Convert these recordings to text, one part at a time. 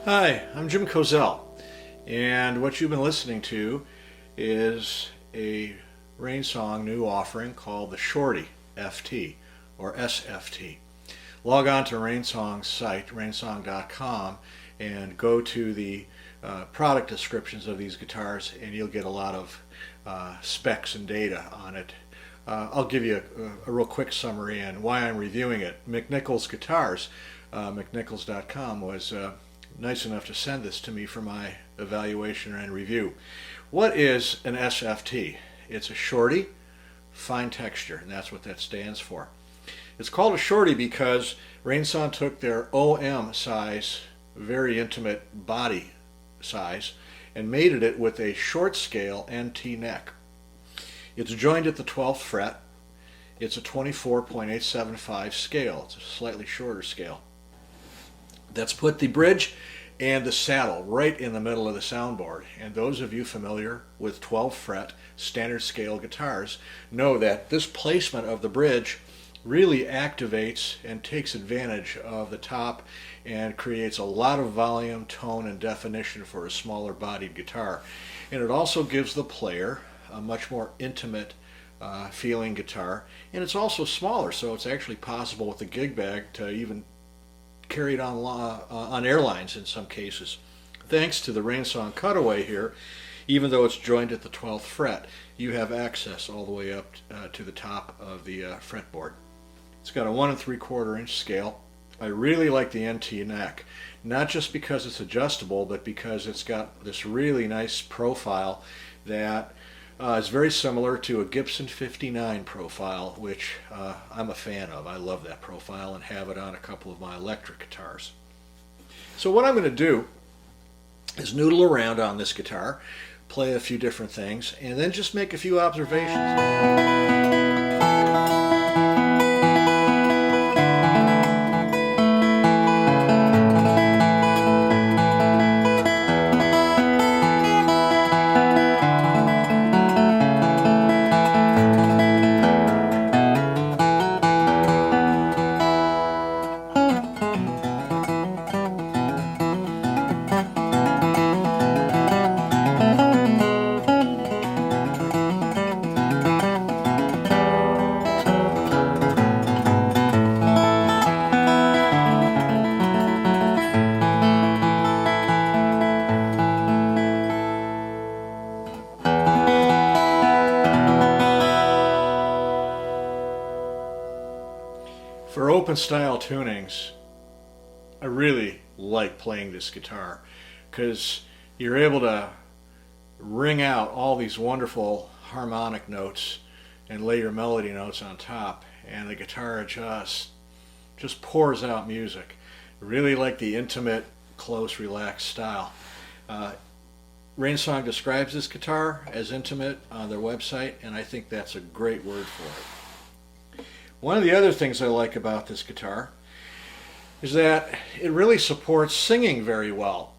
Hi, I'm Jim Kozel, and what you've been listening to is a Rainsong new offering called the Shorty FT or SFT. Log on to Rainsong's site, rainsong.com, and go to the product descriptions of these guitars, and you'll get a lot of specs and data on it. I'll give you a real quick summary and why I'm reviewing it. McNichols Guitars, McNichols.com, was nice enough to send this to me for my evaluation and review. What is an SFT? It's a Shorty fine texture, and that's what that stands for. It's called a Shorty because Rainsong took their OM size, very intimate body size, and mated it with a short scale NT neck. It's joined at the 12th fret. It's a 24.875 scale. It's a slightly shorter scale. That's put the bridge and the saddle right in the middle of the soundboard. And those of you familiar with 12th fret standard scale guitars know that this placement of the bridge really activates and takes advantage of the top and creates a lot of volume, tone, and definition for a smaller bodied guitar. And it also gives the player a much more intimate feeling guitar, and it's also smaller, so it's actually possible with the gig bag to even carry it on airlines in some cases. Thanks to the Rainsong cutaway here, even though it's joined at the 12th fret, you have access all the way up to the top of the fretboard. It's got a 1 3/4 inch scale. I really like the NT neck, not just because it's adjustable, but because it's got this really nice profile that is very similar to a Gibson 59 profile, which I'm a fan of. I love that profile and have it on a couple of my electric guitars. So what I'm going to do is noodle around on this guitar, play a few different things, and then just make a few observations. For open style tunings, I really like playing this guitar because you're able to ring out all these wonderful harmonic notes and lay your melody notes on top, and the guitar just pours out music. I really like the intimate, close, relaxed style. Rainsong describes this guitar as intimate on their website, and I think that's a great word for it. One of the other things I like about this guitar is that it really supports singing very well.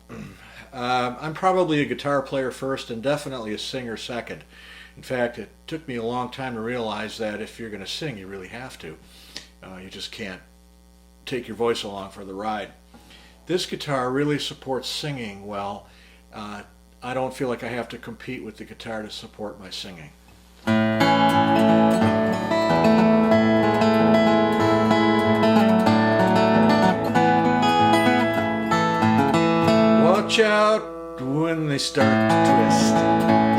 I'm probably a guitar player first and definitely a singer second. In fact, it took me a long time to realize that if you're going to sing, you really have to. You just can't take your voice along for the ride. This guitar really supports singing well. I don't feel like I have to compete with the guitar to support my singing. Watch out when they start to twist.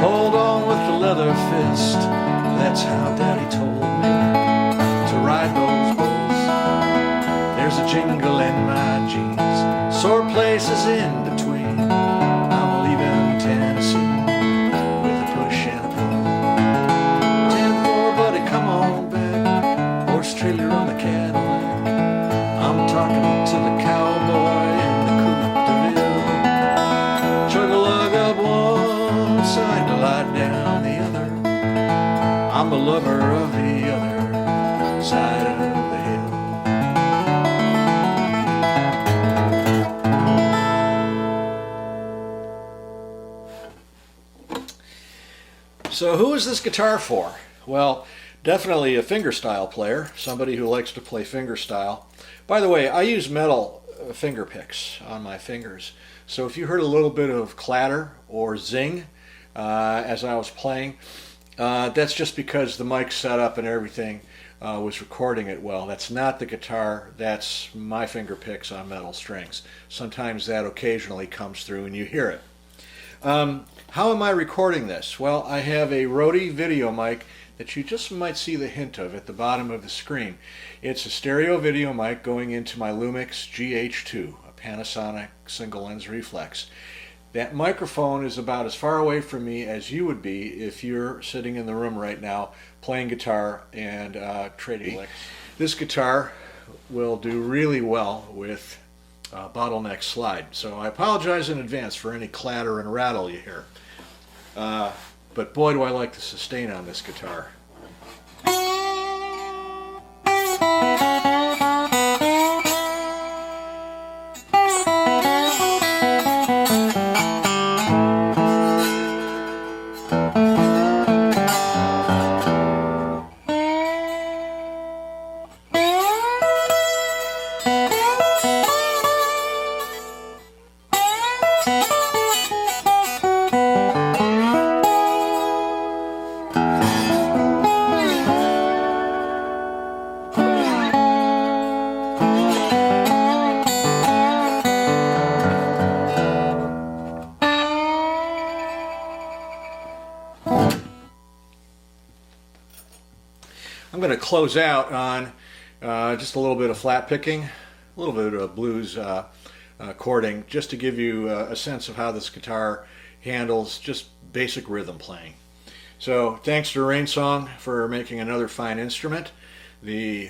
Hold on with the leather fist. That's how Daddy told me to ride those bulls. There's a jingle in my jeans, sore places in between. I'm leaving Tennessee with a push and a pull. 10-4, buddy, come on back. Horse trailer on the Cadillac. I'm talking to the cowboy in the Coupe de Ville. Chug a lug up one side to lie down the other. I'm a lover of the other side of the hill. So who is this guitar for? Well, definitely a fingerstyle player, somebody who likes to play fingerstyle. By the way, I use metal finger picks on my fingers. So if you heard a little bit of clatter or zing as I was playing, that's just because the mic setup and everything was recording it well. That's not the guitar, that's my finger picks on metal strings. Sometimes that occasionally comes through and you hear it. How am I recording this? Well, I have a Rode video mic that you just might see the hint of at the bottom of the screen. It's a stereo video mic going into my Lumix GH2, a Panasonic single lens reflex. That microphone is about as far away from me as you would be if you're sitting in the room right now playing guitar and trading licks. This guitar will do really well with bottleneck slide. So I apologize in advance for any clatter and rattle you hear. But boy, do I like the sustain on this guitar. I'm going to close out on just a little bit of flat picking, a little bit of blues chording, just to give you a sense of how this guitar handles just basic rhythm playing. So thanks to Rainsong for making another fine instrument, the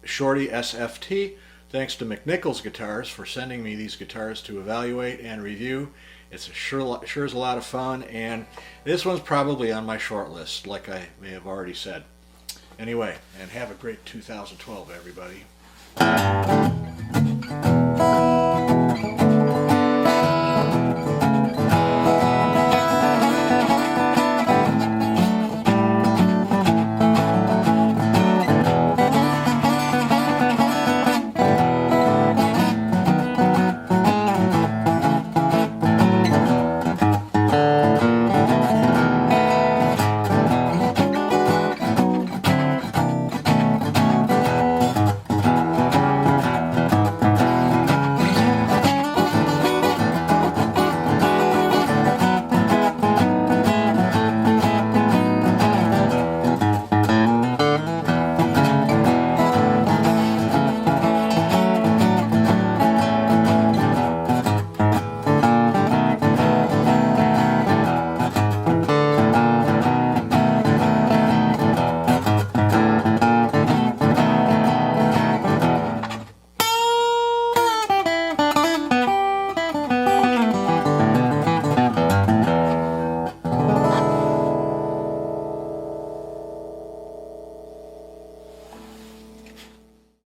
Shorty SFT. Thanks to McNichols Guitars for sending me these guitars to evaluate and review. It's sure is a lot of fun, and this one's probably on my short list, like I may have already said. Anyway, and have a great 2012, everybody.